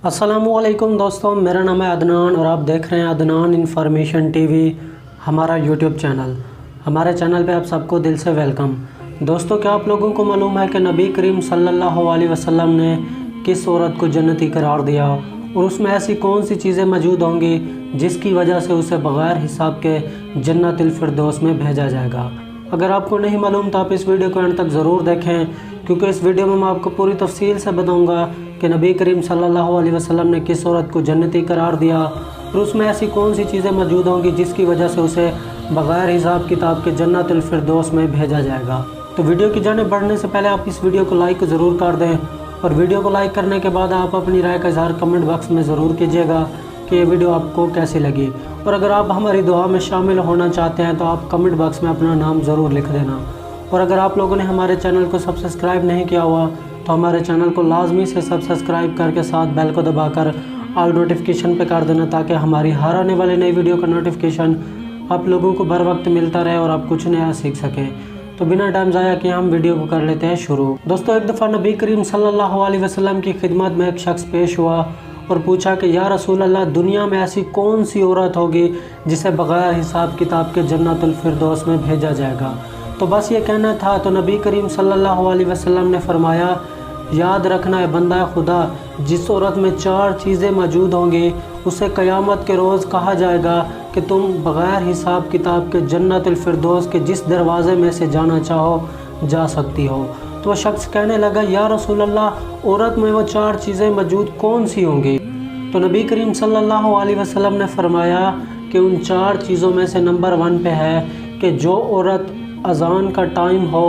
अस्सलामुअलैकुम दोस्तों, मेरा नाम है अदनान और आप देख रहे हैं अदनान इन्फॉर्मेशन टीवी, हमारा यूट्यूब चैनल। हमारे चैनल पे आप सबको दिल से वेलकम। दोस्तों, क्या आप लोगों को मालूम है कि नबी करीम सल्लल्लाहु अलैहि वसल्लम ने किस औरत को जन्नती करार दिया और उसमें ऐसी कौन सी चीज़ें मौजूद होंगी जिसकी वजह से उसे बग़ैर हिसाब के जन्नतुल फिरदौस में भेजा जाएगा। अगर आपको नहीं मालूम तो आप इस वीडियो को एंड तक ज़रूर देखें, क्योंकि इस वीडियो में मैं आपको पूरी तफसील से बताऊंगा कि नबी करीम सल्लल्लाहु अलैहि वसल्लम ने किस औरत को जन्नती करार दिया और उसमें ऐसी कौन सी चीज़ें मौजूद होंगी जिसकी वजह से उसे बग़ैर हिसाब किताब के जन्नतुल फिरदौस में भेजा जाएगा। तो वीडियो की जानिब बढ़ने से पहले आप इस वीडियो को लाइक ज़रूर कर दें और वीडियो को लाइक करने के बाद आप अपनी राय का इज़हार कमेंट बॉक्स में ज़रूर कीजिएगा कि ये वीडियो आपको कैसी लगी। और अगर आप हमारी दुआ में शामिल होना चाहते हैं तो आप कमेंट बॉक्स में अपना नाम ज़रूर लिख देना। और अगर आप लोगों ने हमारे चैनल को सब्सक्राइब नहीं किया हुआ तो हमारे चैनल को लाजमी से सब्सक्राइब करके साथ बेल को दबाकर ऑल नोटिफिकेशन पे कर देना, ताकि हमारी हर आने वाली नई वीडियो का नोटिफिकेशन आप लोगों को बर वक्त मिलता रहे और आप कुछ नया सीख सकें। तो बिना टाइम ज़ाया किए हम वीडियो को कर लेते हैं शुरू। दोस्तों, एक दफ़ा नबी करीम सल्लल्लाहु अलैहि वसल्लम की खिदमत में एक शख्स पेश हुआ और पूछा कि या रसूल अल्लाह, दुनिया में ऐसी कौन सी औरत होगी जिसे बग़ैर हिसाब किताब के जन्नतुल फिरदौस में भेजा जाएगा। तो बस ये कहना था। तो नबी करीम सल्लल्लाहु अलैहि वसल्लम ने फरमाया, याद रखना है बंदा खुदा, जिस औरत में 4 चीज़ें मौजूद होंगी उसे क़यामत के रोज़ कहा जाएगा कि तुम बग़ैर हिसाब किताब के जन्नतुल फिरदौस के जिस दरवाज़े में से जाना चाहो जा सकती हो। तो वह शख्स कहने लगा, या रसूल अल्लाह, औरत में वो 4 चीज़ें मौजूद कौन सी होंगी। तो नबी करीम सल्लल्लाहु अलैहि वसल्लम ने फरमाया कि उन 4 चीज़ों में से नंबर 1 पे है कि जो औरत अज़ान का टाइम हो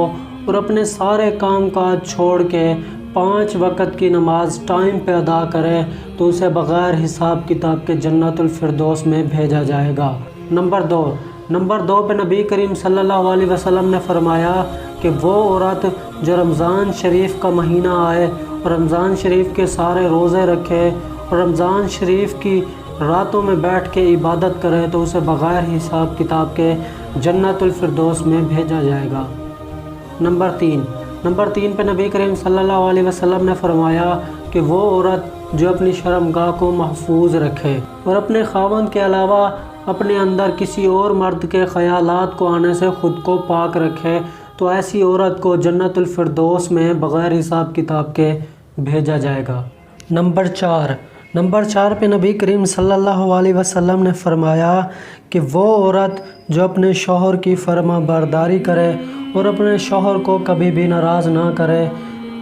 और अपने सारे काम काज छोड़ के 5 वक़्त की नमाज टाइम पे अदा करे तो उसे बग़ैर हिसाब किताब के जन्नतुल फिरदौस में भेजा जाएगा। नंबर 2 पे नबी करीम सल्लल्लाहु अलैहि वसल्लम ने फरमाया कि वो औरत जो रमज़ान शरीफ का महीना आए और रमज़ान शरीफ के सारे रोज़े रखे और रमज़ान शरीफ की रातों में बैठ के इबादत करे तो उसे बग़ैर हिसाब किताब के जन्नतुल फिरदौस में भेजा जाएगा। नंबर 3 पे नबी करीम सल्लल्लाहु अलैहि वसल्लम ने फरमाया कि वो औरत जो अपनी शर्मगाह को महफूज रखे और अपने खावंद के अलावा अपने अंदर किसी और मर्द के ख़यालात को आने से ख़ुद को पाक रखे तो ऐसी औरत को जन्नतुल फिरदौस में बग़ैर हिसाब किताब के भेजा जाएगा। नंबर 4 पे नबी करीम सल्लल्लाहु अलैहि वसल्लम ने फरमाया कि वो औरत जो अपने शौहर की फर्मा बरदारी करे और अपने शौहर को कभी भी नाराज़ ना करे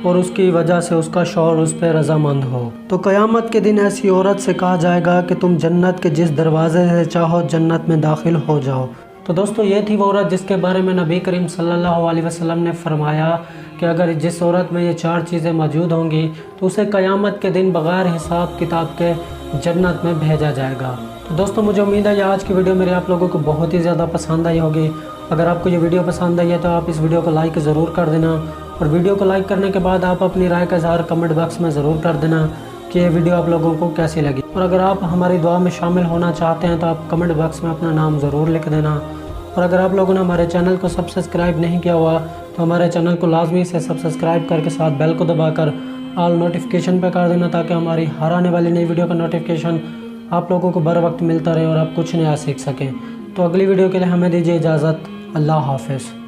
और उसकी वजह से उसका शौहर उस पर रज़ामंद हो। तो क़यामत के दिन ऐसी औरत से कहा जाएगा कि तुम जन्नत के जिस दरवाज़े से चाहो जन्नत में दाखिल हो जाओ। तो दोस्तों, ये थी वो औरत जिसके बारे में नबी करीम सल्लल्लाहु अलैहि वसल्लम ने फरमाया कि अगर जिस औरत में ये 4 चीज़ें मौजूद होंगी तो उसे क़यामत के दिन बग़ैर हिसाब किताब के जन्नत में भेजा जाएगा। तो दोस्तों, मुझे उम्मीद है कि आज की वीडियो मेरी आप लोगों को बहुत ही ज़्यादा पसंद आई होगी। अगर आपको ये वीडियो पसंद आई है तो आप इस वीडियो को लाइक ज़रूर कर देना और वीडियो को लाइक करने के बाद आप अपनी राय का इज़हार कमेंट बॉक्स में ज़रूर कर देना कि ये वीडियो आप लोगों को कैसी लगी। और अगर आप हमारी दुआ में शामिल होना चाहते हैं तो आप कमेंट बॉक्स में अपना नाम ज़रूर लिख देना। और अगर आप लोगों ने हमारे चैनल को सब्सक्राइब नहीं किया हुआ तो हमारे चैनल को लाजमी से सब्सक्राइब करके साथ बेल को दबाकर ऑल नोटिफिकेशन पे कर देना, ताकि हमारी हर आने वाली नई वीडियो का नोटिफिकेशन आप लोगों को बर वक्त मिलता रहे और आप कुछ नया सीख सकें। तो अगली वीडियो के लिए हमें दीजिए इजाज़त। अल्लाह हाफ़िज़।